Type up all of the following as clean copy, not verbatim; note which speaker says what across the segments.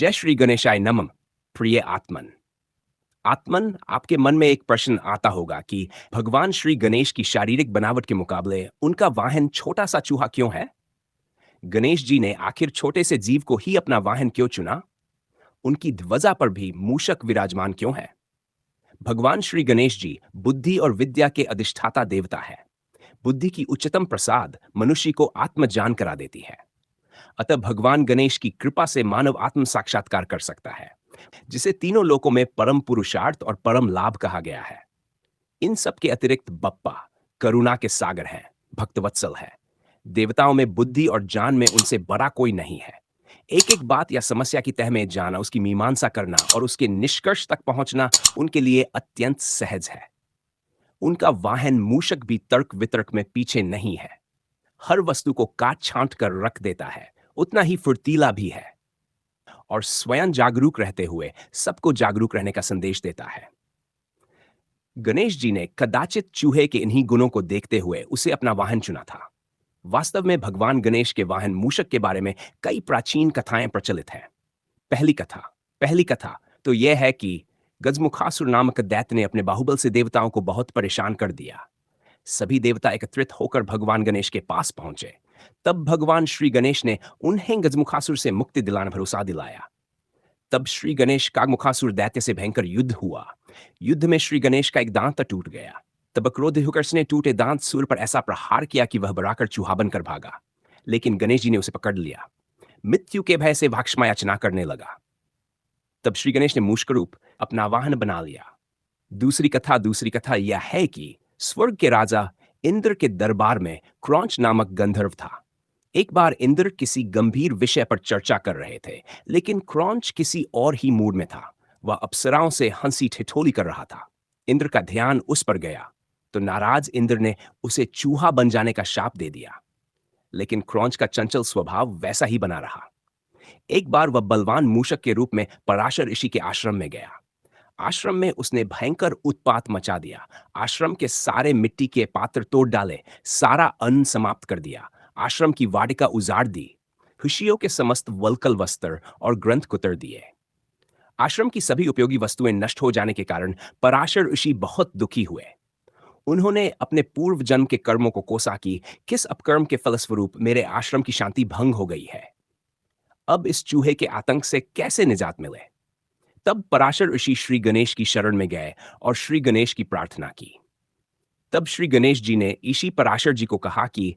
Speaker 1: जय श्री गणेशाय नमः। प्रिय आत्मन, आपके मन में एक प्रश्न आता होगा कि भगवान श्री गणेश की शारीरिक बनावट के मुकाबले उनका वाहन छोटा सा चूहा क्यों है? गणेश जी ने आखिर छोटे से जीव को ही अपना वाहन क्यों चुना? उनकी ध्वजा पर भी मूषक विराजमान क्यों है? भगवान श्री गणेश जी बुद्धि और विद्या के अधिष्ठाता देवता है। बुद्धि की उच्चतम प्रसाद मनुष्य को आत्मज्ञान करा देती है। अतः भगवान गणेश की कृपा से मानव आत्म साक्षात्कार कर सकता है, जिसे तीनों लोकों में परम पुरुषार्थ और परम लाभ कहा गया है। इन सब के अतिरिक्त बप्पा करुणा के सागर हैं, भक्तवत्सल है। देवताओं में बुद्धि और ज्ञान में उनसे बड़ा कोई नहीं है। एक एक बात या समस्या की तह में जाना, उसकी मीमांसा करना और उसके निष्कर्ष तक पहुंचना उनके लिए अत्यंत सहज है। उनका वाहन मूषक भी तर्क वितर्क में पीछे नहीं है। हर वस्तु को काट छांट कर रख देता है, उतना ही फुर्तीला भी है और स्वयं जागरूक रहते हुए सबको जागरूक रहने का संदेश देता है। गणेश जी ने कदाचित चूहे के इन्हीं गुणों को देखते हुए उसे अपना वाहन चुना था। वास्तव में भगवान गणेश के वाहन मूषक के बारे में कई प्राचीन कथाएं प्रचलित हैं। पहली कथा पहली कथा तो यह है कि गजमुखासुर नामक दैत्य ने अपने बाहुबल से देवताओं को बहुत परेशान कर दिया। सभी देवता एकत्रित होकर भगवान गणेश के पास पहुंचे। तब भगवान श्री गणेश ने उन्हें गजमुखासुर से मुक्ति दिलाना भरोसा दिलाया। तब श्री गणेश कागमुखासुर दैत्य से भयंकर युद्ध हुआ। युद्ध में श्री गणेश का एक दांत टूट गया। तब क्रोधित होकर उसने टूटे दांत सूर्य पर ऐसा प्रहार किया कि वह बराकर चूहा बनकर भागा। लेकिन गणेश जी ने उसे पकड़ लिया। मृत्यु के भय से वह क्षमा याचना करने लगा। तब श्री गणेश ने मूषक रूप अपना वाहन बना लिया। दूसरी कथा यह है कि स्वर्ग के राजा इंद्र के दरबार में क्रौंच नामक गंधर्व था। एक बार इंद्र किसी गंभीर विषय पर चर्चा कर रहे थे, लेकिन क्रौंच किसी और ही मूड में था। वह अप्सराओं से हंसी ठिठोली कर रहा था। इंद्र का ध्यान उस पर गया तो नाराज इंद्र ने उसे चूहा बन जाने का शाप दे दिया। लेकिन क्रौंच का चंचल स्वभाव वैसा ही बना रहा। एक बार वह बलवान मूषक के रूप में पराशर ऋषि के आश्रम में गया। आश्रम में उसने भयंकर उत्पात मचा दिया। आश्रम के सारे मिट्टी के पात्र तोड़ डाले, सारा अन्न समाप्त कर दिया, आश्रम की वाटिका उजाड़ दी, ऋषियों के समस्त वल्कल वस्त्र और ग्रंथ कुतर दिए। आश्रम की सभी उपयोगी वस्तुएं नष्ट हो जाने के कारण पराशर ऋषि बहुत दुखी हुए। उन्होंने अपने पूर्व जन्म के कर्मों को कोसा कि किस अपकर्म के फलस्वरूप मेरे आश्रम की शांति भंग हो गई है। अब इस चूहे के आतंक से कैसे निजात मिले? तब पराशर ऋषि श्री गणेश की शरण में गए और श्री गणेश की प्रार्थना की। तब श्री गणेश जी ने ईशी पराशर जी को कहा कि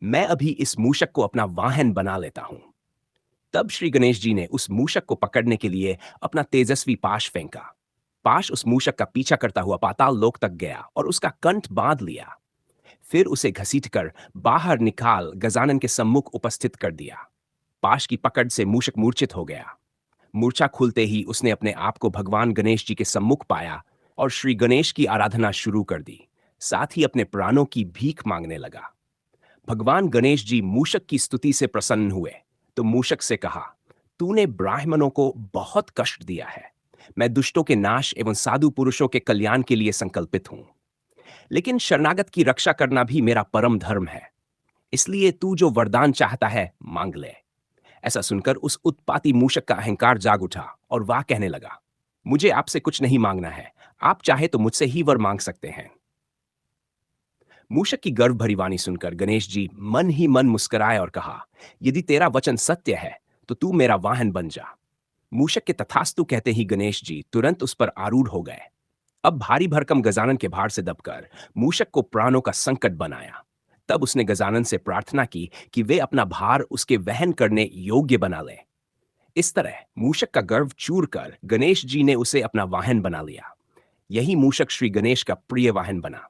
Speaker 1: मैं अभी इस मूषक को अपना वाहन बना लेता हूं। तब श्री गणेश जी ने उस मूषक को पकड़ने के लिए अपना तेजस्वी पाश फेंका। पाश उस मूषक का पीछा करता हुआ पाताल लोक तक गया और उसका कंठ बांध लिया। फिर उसे घसीटकर बाहर निकाल गजानन के सम्मुख उपस्थित कर दिया। पाश की पकड़ से मूषक मूर्छित हो गया। मूर्छा खुलते ही उसने अपने आप को भगवान गणेश जी के सम्मुख पाया और श्री गणेश की आराधना शुरू कर दी। साथ ही अपने प्राणों की भीख मांगने लगा। भगवान गणेश जी मूषक की स्तुति से प्रसन्न हुए तो मूषक से कहा, तूने ब्राह्मणों को बहुत कष्ट दिया है। मैं दुष्टों के नाश एवं साधु पुरुषों के कल्याण के लिए संकल्पित हूं। लेकिन शरणागत की रक्षा करना भी मेरा परम धर्म है। इसलिए तू जो वरदान चाहता है मांग ले। ऐसा सुनकर उस उत्पाती मूषक का अहंकार जाग उठा और वह कहने लगा, मुझे आपसे कुछ नहीं मांगना है। आप चाहे तो मुझसे ही वर मांग सकते हैं। मूषक की गर्व भरी वाणी सुनकर गणेश जी मन ही मन मुस्कुराए और कहा, यदि तेरा वचन सत्य है तो तू मेरा वाहन बन जा। मूषक के तथास्तु कहते ही गणेश जी तुरंत उस पर आरूढ़ हो गए। अब भारी भरकम गजानन के भार से दबकर मूषक को प्राणों का संकट बनाया। तब उसने गजानन से प्रार्थना की कि वे अपना भार उसके वहन करने योग्य बना लें। इस तरह मूषक का गर्व चूर कर गणेश जी ने उसे अपना वाहन बना लिया। यही मूषक श्री गणेश का प्रिय वाहन बना।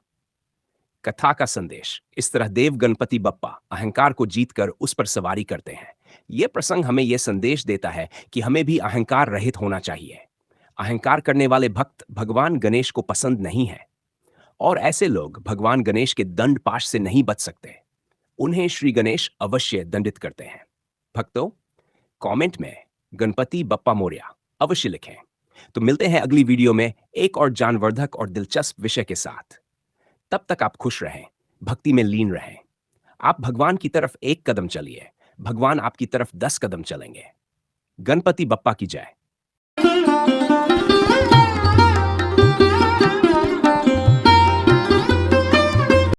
Speaker 1: कथा का संदेश, इस तरह देव गणपति बप्पा अहंकार को जीतकर उस पर सवारी करते हैं। यह प्रसंग हमें यह संदेश देता है कि हमें भी अहंकार रहित होना चाहिए। अहंकार करने वाले भक्त भगवान गणेश को पसंद नहीं है और ऐसे लोग भगवान गणेश के दंड पाश से नहीं बच सकते। उन्हें श्री गणेश अवश्य दंडित करते हैं। भक्तों, कमेंट में गणपति बप्पा मोरया अवश्य लिखें। तो मिलते हैं अगली वीडियो में एक और जानवर्धक और दिलचस्प विषय के साथ। तब तक आप खुश रहें, भक्ति में लीन रहें। आप भगवान की तरफ एक कदम चलिए, भगवान आपकी तरफ 10 कदम चलेंगे। गणपति बप्पा की जय।